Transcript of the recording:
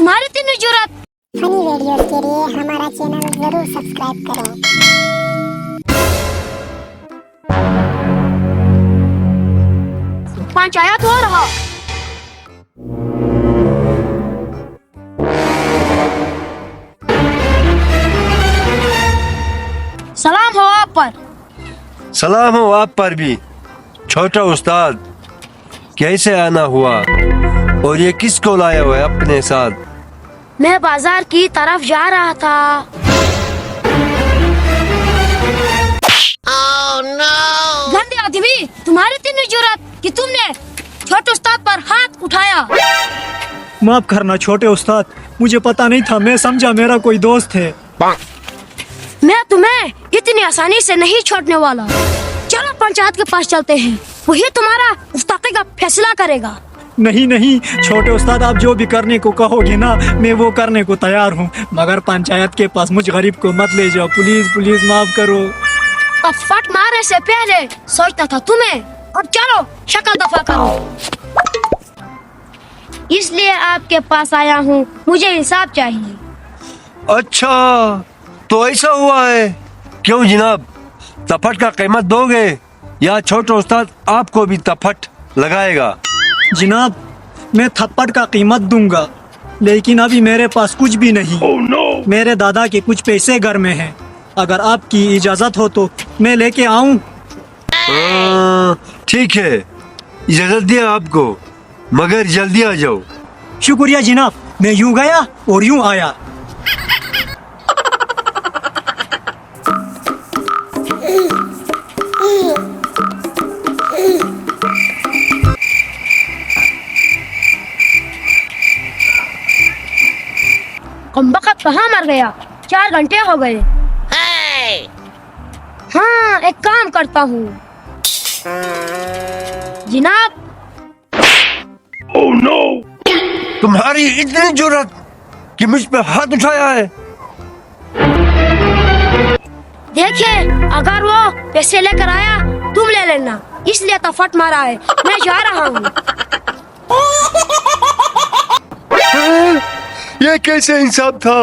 तुम्हारी इतनी जुर्रत। Funny videos के लिए हमारा चैनल जरूर सब्सक्राइब करें। पंचायत हो रहा। सलाम हो आप पर। सलाम हो आप पर भी। छोटा उस्ताद, कैसे आना हुआ और ये किसको लाया हुआ है अपने साथ? मैं बाजार की तरफ जा रहा था। गंदे आदमी, तुम्हारी इतनी जुर्रत कि तुमने छोटे उस्ताद पर हाथ उठाया। माफ करना छोटे उस्ताद, मुझे पता नहीं था, मैं समझा मेरा कोई दोस्त है। मैं तुम्हें इतनी आसानी से नहीं छोड़ने वाला। चलो पंचायत के पास चलते हैं, वही तुम्हारा उस्तादी का फैसला करेगा। नहीं नहीं छोटे उस्ताद, आप जो भी करने को कहोगे ना मैं वो करने को तैयार हूँ, मगर पंचायत के पास मुझ गरीब को मत ले जाओ, प्लीज प्लीज माफ करो। अब फट मारने से पहले सोचता था तुम्हें। अब चलो शक्ल दफा करो। इसलिए आपके पास आया हूँ, मुझे इंसाफ चाहिए। अच्छा तो ऐसा हुआ है। क्यों जनाब, तफट का कीमत दोगे या छोटा उस्ताद आपको भी तफट लगाएगा? जनाब मैं थप्पड़ का कीमत दूंगा, लेकिन अभी मेरे पास कुछ भी नहीं। मेरे दादा के कुछ पैसे घर में हैं, अगर आपकी इजाजत हो तो मैं लेके आऊं? ठीक है, इजाजत दिया आपको, मगर जल्दी आ जाओ। शुक्रिया जनाब, मैं यूं गया और यूं आया। कमबख्त कहाँ मर गया? 4 घंटे हो गए। हाँ, एक काम करता हूँ जनाब। तुम्हारी इतनी जुर्रत कि मुझ पे हाथ उठाया है। देखिए, अगर वो पैसे लेकर आया तुम ले लेना, इसलिए तो फट मारा है। मैं जा रहा हूँ। ये कैसे इंसाफ था?